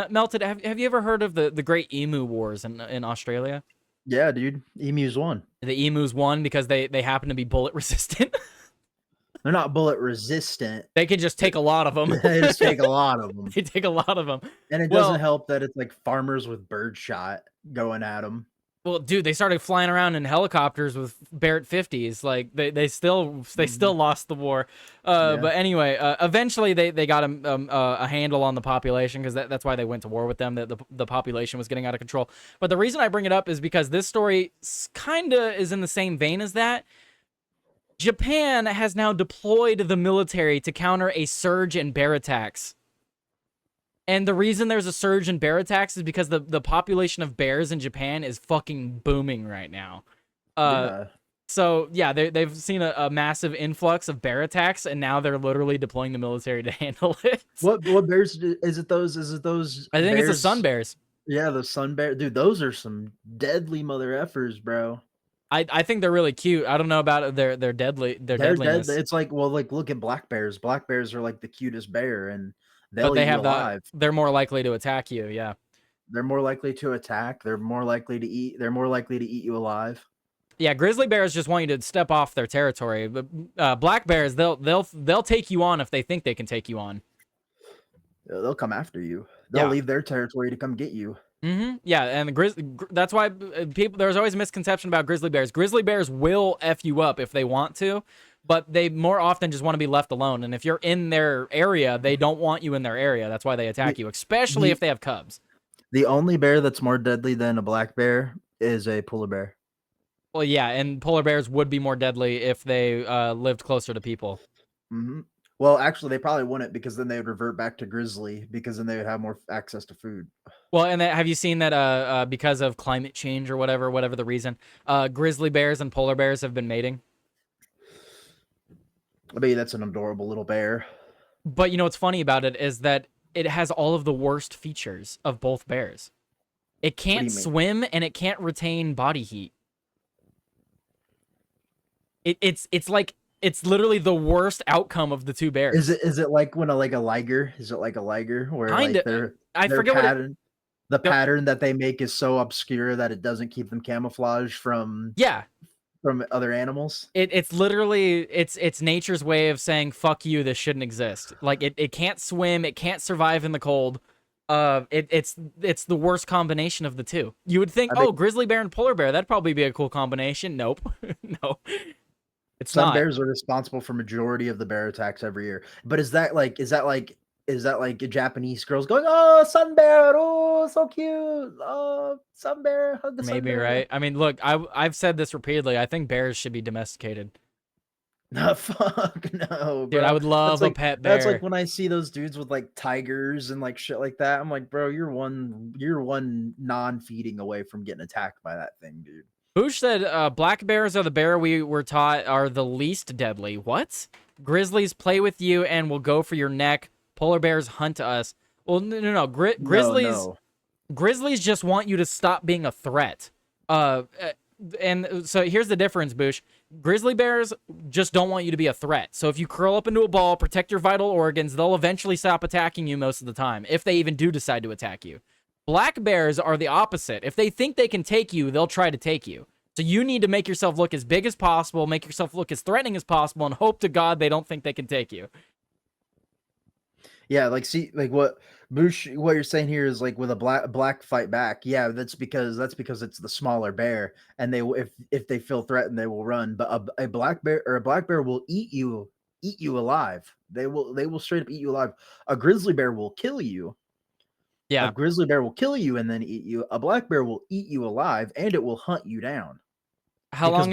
Melted, have you ever heard of the Great Emu Wars in Australia? Yeah, dude. Emus won. The emus won because they happen to be bullet resistant. They're not bullet resistant. They can just take a lot of them. They just take a lot of them. They take a lot of them. And it doesn't Well, help that it's like farmers with birdshot going at them. well, dude, they started flying around in helicopters with Barrett 50s. Like they still lost the war. Yeah. But anyway, eventually they got a handle on the population because that's why they went to war with them. That the population was getting out of control. But the reason I bring it up is because this story kind of is in the same vein as that. Japan has now deployed the military to counter a surge in bear attacks. And the reason there's a surge in bear attacks is because the population of bears in Japan is fucking booming right now. Yeah. So, yeah, they've seen a massive influx of bear attacks, and now they're literally deploying the military to handle it. What bears is it those I think it's the bears? sun bears. Yeah, the sun bear. Dude, those are some deadly mother effers, bro. I think they're really cute. I don't know about their deadliness. It's like, well, like look at black bears. Black bears are like the cutest bear, and But they'll they eat you have alive. they're more likely to attack you, yeah. They're more likely to attack. They're more likely to eat. They're more likely to eat you alive. Yeah, grizzly bears just want you to step off their territory. But black bears, they'll take you on if they think they can take you on. They'll come after you. They'll leave their territory to come get you. Yeah, and that's why people. There's always a misconception about grizzly bears. Grizzly bears will f you up if they want to, but they more often just want to be left alone. And if you're in their area, they don't want you in their area. That's why they attack you, especially if they have cubs. The only bear that's more deadly than a black bear is a polar bear. Well, yeah, and polar bears would be more deadly if they lived closer to people. Well, actually, they probably wouldn't because then they would revert back to grizzly because then they would have more access to food. Well, and have you seen that because of climate change or whatever the reason, grizzly bears and polar bears have been mating? I mean, that's an adorable little bear. But you know what's funny about it is that it has all of the worst features of both bears. It can't swim and it can't retain body heat. It's like it's literally the worst outcome of the two bears. Is it like when a liger? Is it like a liger where Kinda. like I forget pattern, the pattern that they make is so obscure that it doesn't keep them camouflaged from other animals? It's literally it's nature's way of saying fuck you, this shouldn't exist. Like it can't swim, it can't survive in the cold. It's the worst combination of the two. You would think, grizzly bear and polar bear, that'd probably be a cool combination. Nope. No. It's Some not. bears are responsible for majority of the bear attacks every year. But is that like Japanese girls going, "Oh, sun bear, oh, so cute. Oh, sun bear, hug the sun Maybe, bear." right? I mean, look, I've said this repeatedly. I think bears should be domesticated. No, fuck no, bro. Dude, I would love a pet bear. That's like when I see those dudes with like tigers and like shit like that. I'm like, bro, you're one non-feeding away from getting attacked by that thing, dude. Boosh said, black bears are the bear we were taught are the least deadly. What? Grizzlies play with you and will go for your neck. Polar bears hunt us. Well, no. Grizzlies just want you to stop being a threat. And so here's the difference, Boosh. Grizzly bears just don't want you to be a threat. So if you curl up into a ball, protect your vital organs, they'll eventually stop attacking you most of the time, if they even do decide to attack you. Black bears are the opposite. If they think they can take you, they'll try to take you. So you need to make yourself look as big as possible, make yourself look as threatening as possible, and hope to God they don't think they can take you. Yeah, like see, like what you're saying here is like with a black fight back. Yeah, that's because it's the smaller bear, and they if they feel threatened, they will run. But a black bear will eat you alive. They will straight up eat you alive. A grizzly bear will kill you. Yeah. A grizzly bear will kill you and then eat you. A black bear will eat you alive and it will hunt you down. How long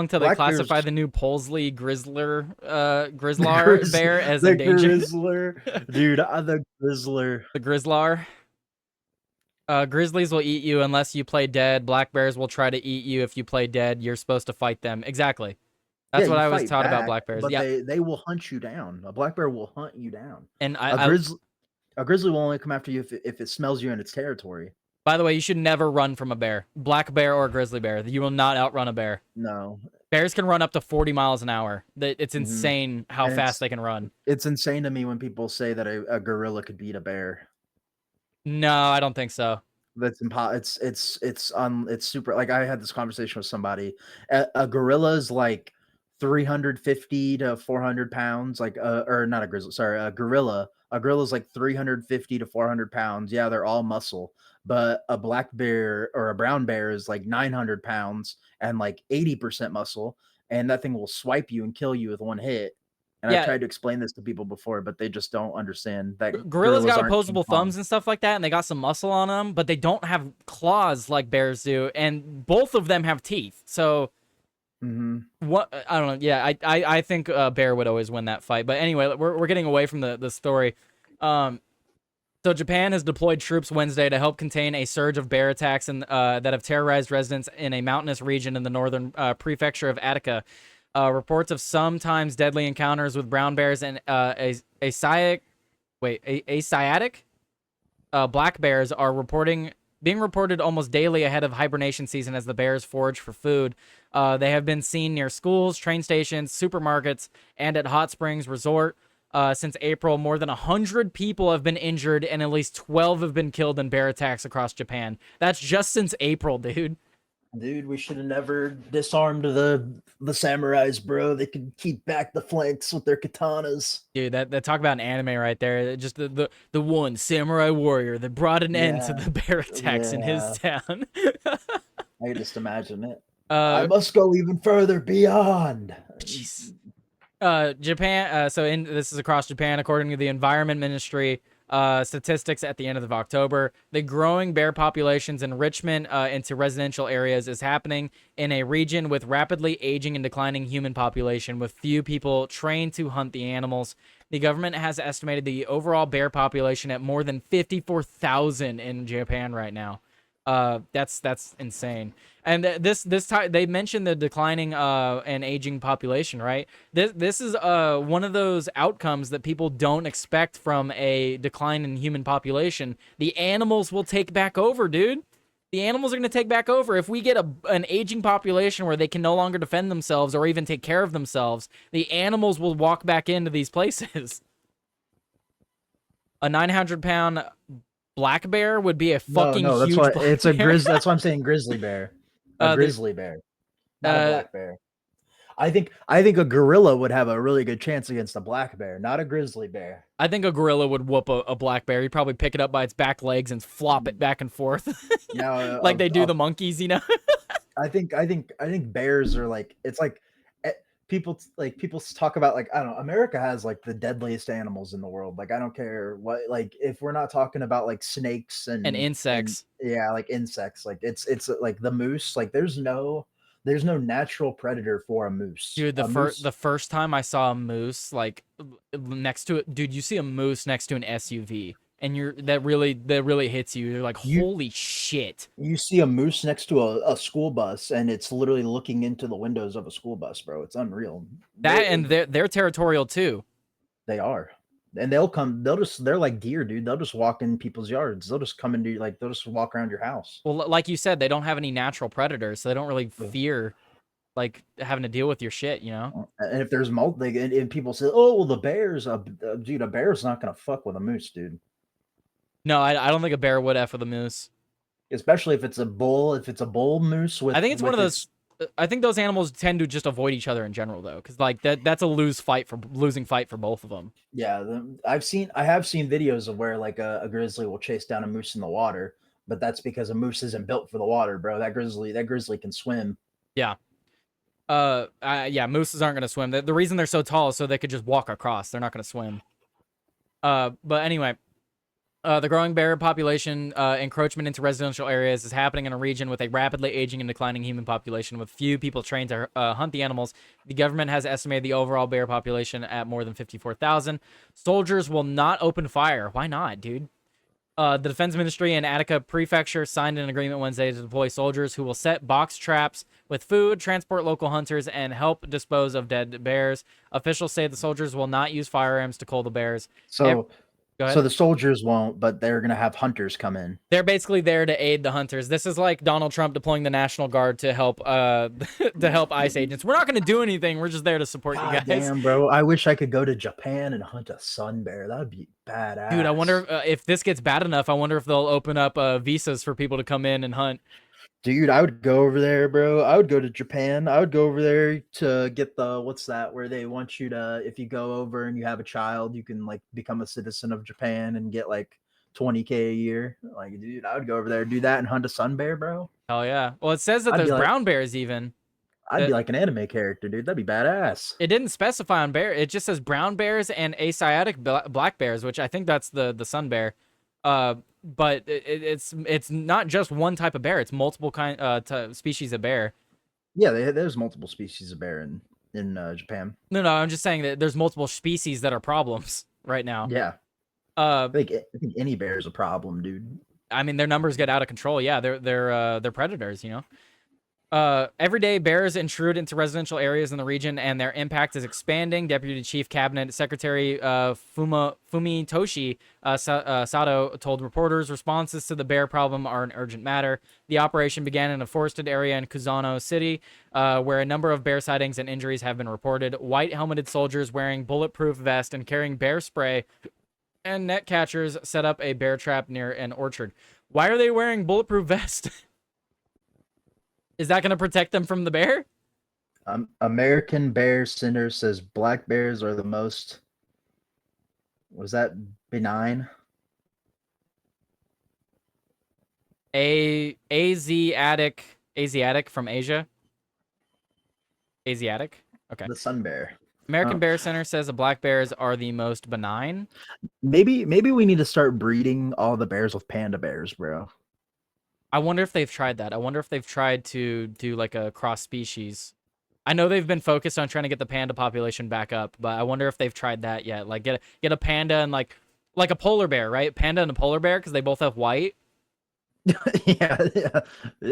till they classify the new Polsley Grizzler bear as endangered? Dude, the Grizzler. The Grizzlar. Grizzlies will eat you unless you play dead. Black bears will try to eat you if you play dead. You're supposed to fight them. Exactly. That's what I was taught about black bears. But they will hunt you down. A black bear will hunt you down. And a grizzly will only come after you if it smells you in its territory. By the way, you should never run from a bear. Black bear or grizzly bear. You will not outrun a bear. No. Bears can run up to 40 miles an hour. It's insane how fast they can run. It's insane to me when people say that a gorilla could beat a bear. No, I don't think so. That's impossible. It's super. Like I had this conversation with somebody. A gorilla is like 350 to 400 pounds. Like or not a grizzly. Sorry, a gorilla. A gorilla is like 350 to 400 pounds. Yeah, they're all muscle. But a black bear or a brown bear is like 900 pounds and like 80% muscle. And that thing will swipe you and kill you with one hit. And I've Yeah, tried to explain this to people before, but they just don't understand that gorillas gorillas got aren't King opposable Kong. thumbs and stuff like that, and they got some muscle on them, but they don't have claws like bears do, and both of them have teeth. So Hmm. what? I don't know. Yeah, I think bear would always win that fight. But anyway, we're getting away from the story. Um, So Japan has deployed troops Wednesday to help contain a surge of bear attacks that have terrorized residents in a mountainous region in the northern prefecture of Attica. Reports of sometimes deadly encounters with brown bears and a sciatic black bears are being reported almost daily ahead of hibernation season as the bears forage for food. They have been seen near schools, train stations, supermarkets, and at hot springs resort. Since April, more than 100 people have been injured and at least 12 have been killed in bear attacks across Japan. That's just since April, dude. Dude, we should have never disarmed the samurais, bro. They could keep back the flanks with their katanas. Dude, that talk about an anime right there. Just the one samurai warrior that brought an end to Yeah, the bear attacks in his yeah. town. I can just imagine it. I uh, must go even further beyond. jeez. Japan. This is across Japan, according to the Environment Ministry statistics at the end of October. The growing bear populations enrichment into residential areas is happening in a region with rapidly aging and declining human population, with few people trained to hunt the animals. The government has estimated the overall bear population at more than 54,000 in Japan right now. That's insane. And this time they mentioned the declining and aging population, right? This is one of those outcomes that people don't expect from a decline in human population. The animals will take back over, dude. The animals are going to take back over. If we get an aging population where they can no longer defend themselves or even take care of themselves, the animals will walk back into these places. A 900-pound black bear would be a No, fucking no, that's huge why black it's a bear. That's why I'm saying grizzly bear. A There's grizzly bear, not a uh black bear. I think a gorilla would have a really good chance against a black bear, not a grizzly bear. I think a gorilla would whoop a black bear. He'd probably pick it up by its back legs and flop it back and forth, Now, like they do the monkeys, you know. I think bears are like it's like people talk about like I don't know. America has like the deadliest animals in the world. Like I don't care what like if we're not talking about like snakes And and insects, yeah like insects like it's like the moose like there's no natural predator for a moose. dude. A moose The first time I saw a moose, like next to it, dude, you see a moose next to an SUV, and that really hits you. You're like, you holy shit. you see a moose next to a school bus and it's literally looking into the windows of a school bus, bro. It's unreal. That They and they're territorial too. They are. And they're like deer, dude. They'll just walk in people's yards. They'll just come into like they'll just walk around your house. Well, like you said, they don't have any natural predators, so they don't really Yeah. fear like having to deal with your shit, you know. And if there's and people say, "Oh, well, the bears, dude, a bear's not gonna fuck with a moose, dude. No, I don't think a bear would F with a moose. Especially if it's a bull. If it's a bull moose I think it's one with of its those. I think those animals tend to just avoid each other in general, though, because like that's a losing fight for both of them. yeah. I have seen videos of where like a grizzly will chase down a moose in the water, but that's because a moose isn't built for the water, bro. That grizzly can swim. Yeah. Yeah. Mooses aren't gonna swim. The reason they're so tall is so they could just walk across. They're not gonna swim. But anyway, the growing bear population encroachment into residential areas is happening in a region with a rapidly aging and declining human population with few people trained to hunt the animals. The government has estimated the overall bear population at more than 54,000. Soldiers will not open fire. Why not, dude? The Defense Ministry and Attica Prefecture signed an agreement Wednesday to deploy soldiers who will set box traps with food, transport local hunters, and help dispose of dead bears. Officials say the soldiers will not use firearms to cull the bears. So Go So ahead. the soldiers won't, but they're gonna have hunters come in. They're basically there to aid the hunters. This is like Donald Trump deploying the National Guard to help to help ICE agents. We're not going to do anything. We're just there to support you God guys. damn, bro! I wish I could go to Japan and hunt a sun bear. That would be Dude, I badass. wonder if this gets bad enough. I wonder if they'll open up visas for people to come in and hunt. Dude, I would go over there, bro. I would go to Japan. I would go over there to get the what's that where they want you to if you go over and you have a child, you can like become a citizen of Japan and get like 20K a year. Like, dude, I would go over there, do that and hunt a sun bear, bro. Hell yeah. Well, it says that I'd there's be like brown bears even. I'd be like an anime character, dude. That'd be badass. It didn't specify on bear. It just says brown bears and Asiatic black bears, which I think that's the sun bear. But it's not just one type of bear. It's multiple species of bear. Yeah, there's multiple species of bear in Japan. No, I'm just saying that there's multiple species that are problems right now. Yeah, Uh, I think any bear is a problem, dude. I mean their numbers get out of control. Yeah, they're predators. You know. Every day, bears intrude into residential areas in the region, and their impact is expanding. Deputy Chief Cabinet Secretary Fumitoshi Sato told reporters responses to the bear problem are an urgent matter. The operation began in a forested area in Kuzano City, where a number of bear sightings and injuries have been reported. White helmeted soldiers wearing bulletproof vests and carrying bear spray and net catchers set up a bear trap near an orchard. Why are they wearing bulletproof vests? Is that going to protect them from the bear? American Bear Center says black bears are the most. Was that benign? Asiatic from Asia. Asiatic. Okay. The sun bear. American Oh. Bear Center says the black bears are the most benign. Maybe we need to start breeding all the bears with panda bears, bro. I wonder if they've tried that. I wonder if they've tried to do like a cross species. I know they've been focused on trying to get the panda population back up, but I wonder if they've tried that yet. Like get a panda and like a polar bear, right? Panda and a polar bear because they both have white. Yeah.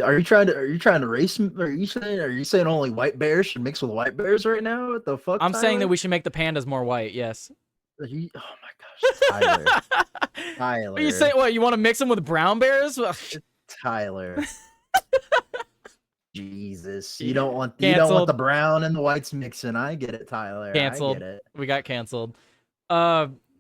Are you trying to race? Are you saying only white bears should mix with white bears right now? What the fuck? I'm saying that Tyler? we should make the pandas more white. Yes. Oh my gosh, Tyler. Tyler. What you say? What you want to mix them with brown bears? Tyler. Jesus. You don't want Canceled. the brown and the whites mixing. I get it, Tyler. Canceled. I get it. We got canceled.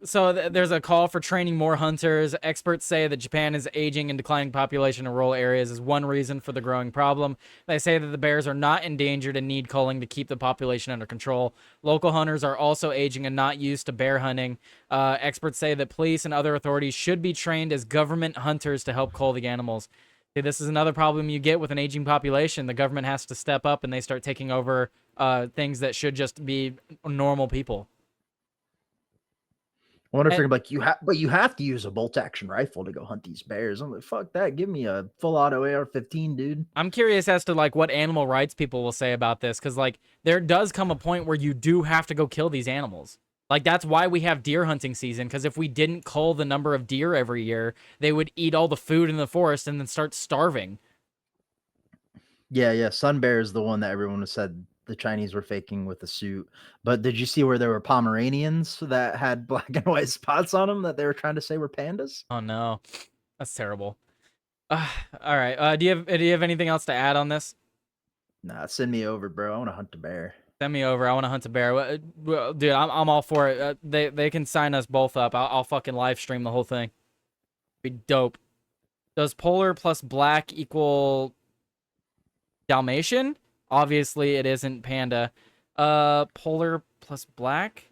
So there's a call for training more hunters. Experts say that Japan is aging and declining population in rural areas is one reason for the growing problem. They say that the bears are not endangered and need culling to keep the population under control. Local hunters are also aging and not used to bear hunting. Experts say that police and other authorities should be trained as government hunters to help cull the animals. See, this is another problem you get with an aging population. The government has to step up and they start taking over things that should just be normal people. I wonder if they're like you have to use a bolt action rifle to go hunt these bears. I'm like, fuck that. Give me a full auto AR-15, dude. I'm curious as to like what animal rights people will say about this, because like there does come a point where you do have to go kill these animals. Like that's why we have deer hunting season, because if we didn't cull the number of deer every year, they would eat all the food in the forest and then start starving. Yeah. Sun bear is the one that everyone has said the Chinese were faking with the suit. But did you see where there were Pomeranians that had black and white spots on them that they were trying to say were pandas? Oh no, that's terrible. All right. Do you have anything else to add on this? Nah, send me over, bro. I want to hunt a bear. Send me over. I want to hunt a bear. Well, dude, I'm all for it. They can sign us both up. I'll fucking live stream the whole thing. Be dope. Does polar plus black equal Dalmatian? Obviously, it isn't panda. Polar plus black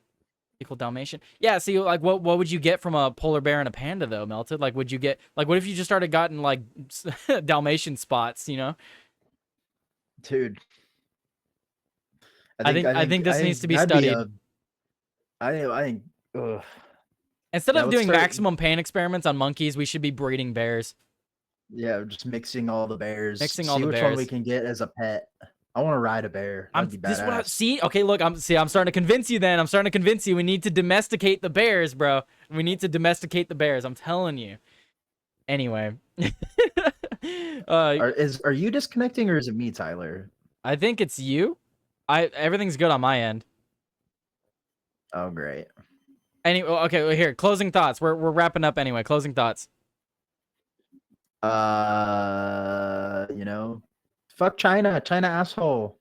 equal Dalmatian. Yeah. See, like, what would you get from a polar bear and a panda though, Melted? Like, would you get like what if you just started gotten like Dalmatian spots? You know? Dude. I think this needs to be that'd studied. I think. Ugh. Instead Yeah, of let's doing start- maximum pain experiments on monkeys, we should be breeding bears. Yeah, just mixing all the bears. Mixing See all the which one bears. we can get as a pet. I want to ride a bear. That'd be This is what badass. see. Okay, look, I'm starting to convince you. Then I'm starting to convince you. We need to domesticate the bears, bro. We need to domesticate the bears. I'm telling you. Anyway, Are you disconnecting or is it me, Tyler? I think it's you. Everything's good on my end. Oh, great. Okay, well, here, closing thoughts. We're wrapping up anyway. Closing thoughts. Fuck China, China asshole.